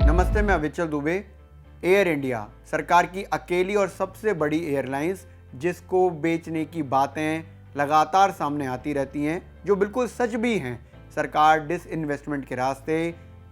नमस्ते, मैं अविचल Dubey. Air India सरकार की अकेली और सबसे बड़ी एयरलाइंस जिसको बेचने की बातें लगातार सामने आती रहती हैं, जो बिल्कुल सच भी हैं। सरकार डिसइन्वेस्टमेंट के रास्ते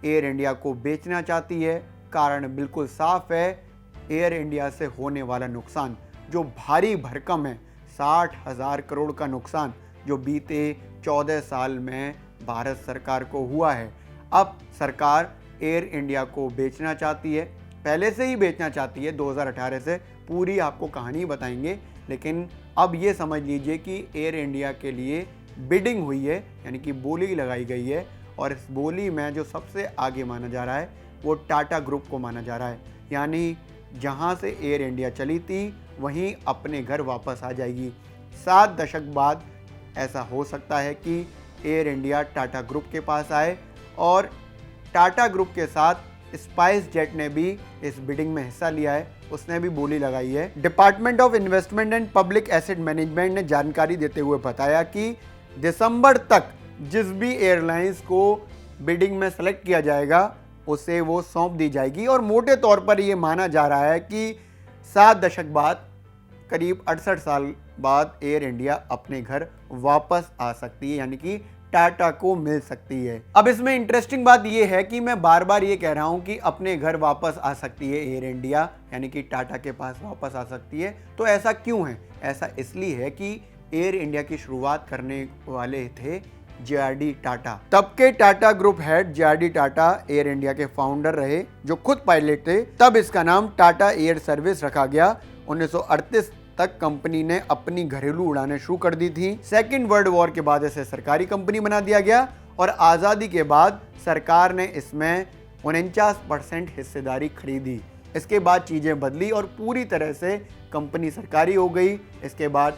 एयर इंडिया को बेचना चाहती है। कारण बिल्कुल साफ है, एयर इंडिया से होने वाला नुकसान जो भारी भरकम है, 60,000 करोड़ का नुकसान जो बीते 14 साल में भारत सरकार को हुआ है। अब सरकार एयर इंडिया को बेचना चाहती है, पहले से ही बेचना चाहती है 2018 से। पूरी आपको कहानी बताएंगे, लेकिन अब ये समझ लीजिए कि एयर इंडिया के लिए बिडिंग हुई है, यानी कि बोली लगाई गई है। और इस बोली में जो सबसे आगे माना जा रहा है वो टाटा ग्रुप को माना जा रहा है। यानी जहाँ से एयर इंडिया चली थी वहीं अपने घर वापस आ जाएगी। 7 दशक बाद ऐसा हो सकता है कि एयर इंडिया टाटा ग्रुप के पास आए, और टाटा ग्रुप के साथ स्पाइस जेट ने भी इस बिडिंग में हिस्सा लिया है, उसने भी बोली लगाई है। Department of investment and public asset management ने जानकारी देते हुए बताया कि दिसंबर तक जिस भी एयरलाइंस को बिडिंग में सेलेक्ट किया जाएगा उसे वो सौंप दी जाएगी। और मोटे तौर पर ये माना जा रहा है कि 7 दशक बाद, करीब 68 साल बाद एयर इंडिया अपने घर वापस आ सकती है, यानी कि टाटा को मिल सकती है। अब इसमें इंटरेस्टिंग बात यह है कि मैं बार बार ये कह रहा हूं कि अपने घर वापस आ सकती है एयर इंडिया, यानी कि टाटा के पास वापस आ सकती है। तो ऐसा क्यों है? ऐसा इसलिए है कि एयर इंडिया की शुरुआत करने वाले थे जे.आर.डी. टाटा। तब के Tata group head JRD. Tata air India के फाउंडर रहे, जो खुद पायलट थे। तब इसका नाम टाटा एयर सर्विस रखा गया। 1938 तक कंपनी ने अपनी घरेलू उड़ानें शुरू कर दी थी। सेकेंड वर्ल्ड वॉर के बाद इसे सरकारी कंपनी बना दिया गया, और आज़ादी के बाद सरकार ने इसमें 49% हिस्सेदारी खरीदी। इसके बाद चीज़ें बदली और पूरी तरह से कंपनी सरकारी हो गई। इसके बाद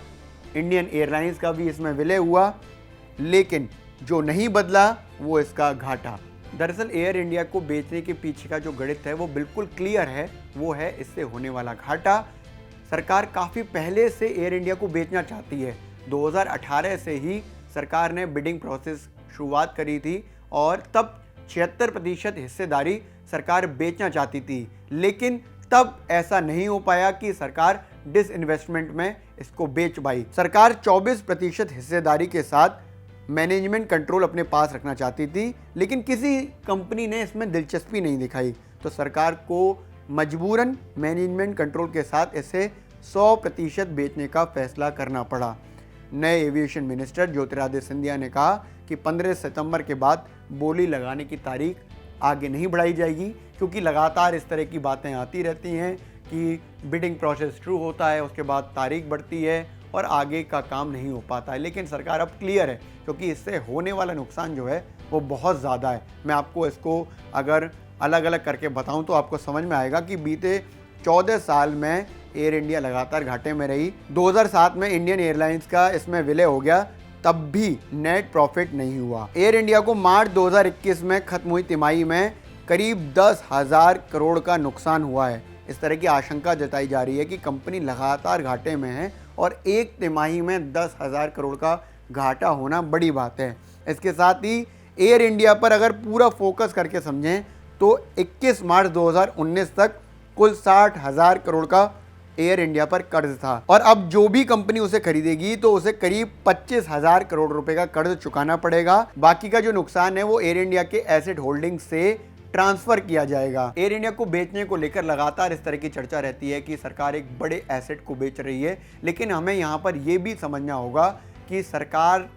इंडियन एयरलाइंस का भी इसमें विलय हुआ, लेकिन जो नहीं बदला वो इसका घाटा। दरअसल एयर इंडिया को बेचने के पीछे का जो गणित है वो बिल्कुल क्लियर है, वो है इससे होने वाला घाटा। सरकार काफ़ी पहले से एयर इंडिया को बेचना चाहती है। 2018 से ही सरकार ने बिडिंग प्रोसेस शुरुआत करी थी, और तब 76% हिस्सेदारी सरकार बेचना चाहती थी। लेकिन तब ऐसा नहीं हो पाया कि सरकार डिसइन्वेस्टमेंट में इसको बेच पाई। सरकार 24% हिस्सेदारी के साथ मैनेजमेंट कंट्रोल अपने पास रखना चाहती थी, लेकिन किसी कंपनी ने इसमें दिलचस्पी नहीं दिखाई। तो सरकार को मजबूरन मैनेजमेंट कंट्रोल के साथ इसे 100% बेचने का फैसला करना पड़ा। नए एविएशन मिनिस्टर ज्योतिरादित्य सिंधिया ने कहा कि 15 सितंबर के बाद बोली लगाने की तारीख आगे नहीं बढ़ाई जाएगी, क्योंकि लगातार इस तरह की बातें आती रहती हैं कि बिडिंग प्रोसेस शुरू होता है, उसके बाद तारीख बढ़ती है और आगे का काम नहीं हो पाता है। लेकिन सरकार अब क्लियर है, क्योंकि इससे होने वाला नुकसान जो है वो बहुत ज़्यादा है। मैं आपको इसको अगर अलग अलग करके बताऊं तो आपको समझ में आएगा कि बीते 14 साल में एयर इंडिया लगातार घाटे में रही। 2007 में इंडियन एयरलाइंस का इसमें विलय हो गया, तब भी नेट प्रॉफिट नहीं हुआ। एयर इंडिया को मार्च 2021 में खत्म हुई तिमाही में करीब 10,000 करोड़ का नुकसान हुआ है। इस तरह की आशंका जताई जा रही है कि कंपनी लगातार घाटे में है, और एक तिमाही में 10,000 करोड़ का घाटा होना बड़ी बात है। इसके साथ ही एयर इंडिया पर अगर पूरा फोकस करके समझें तो 21 मार्च 2019 तक कुल 60,000 करोड़ का एयर इंडिया पर कर्ज था, और अब जो भी कंपनी उसे खरीदेगी तो उसे करीब 25,000 करोड़ रुपए का कर्ज चुकाना पड़ेगा। बाकी का जो नुकसान है वो एयर इंडिया के एसेट होल्डिंग से ट्रांसफर किया जाएगा। एयर इंडिया को बेचने को लेकर लगातार इस तरह की चर्चा रहती है कि सरकार एक बड़े एसेट को बेच रही है, लेकिन हमें यहाँ पर यह भी समझना होगा कि सरकार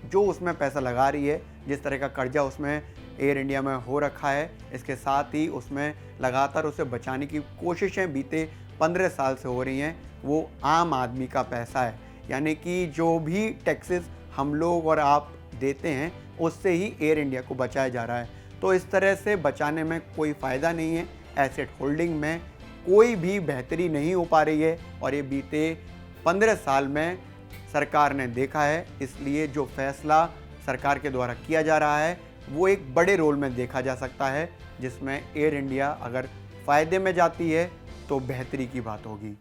जो उसमें पैसा लगा रही है, जिस तरह का कर्जा उसमें एयर इंडिया में हो रखा है, इसके साथ ही उसमें लगातार उसे बचाने की कोशिशें बीते 15 साल से हो रही हैं, वो आम आदमी का पैसा है। यानी कि जो भी टैक्सेस हम लोग और आप देते हैं उससे ही एयर इंडिया को बचाया जा रहा है। तो इस तरह से बचाने में कोई फ़ायदा नहीं है। एसेट होल्डिंग में कोई भी बेहतरी नहीं हो पा रही है, और ये बीते 15 साल में सरकार ने देखा है। इसलिए जो फैसला सरकार के द्वारा किया जा रहा है वो एक बड़े रोल में देखा जा सकता है, जिसमें एयर इंडिया अगर फ़ायदे में जाती है तो बेहतरी की बात होगी।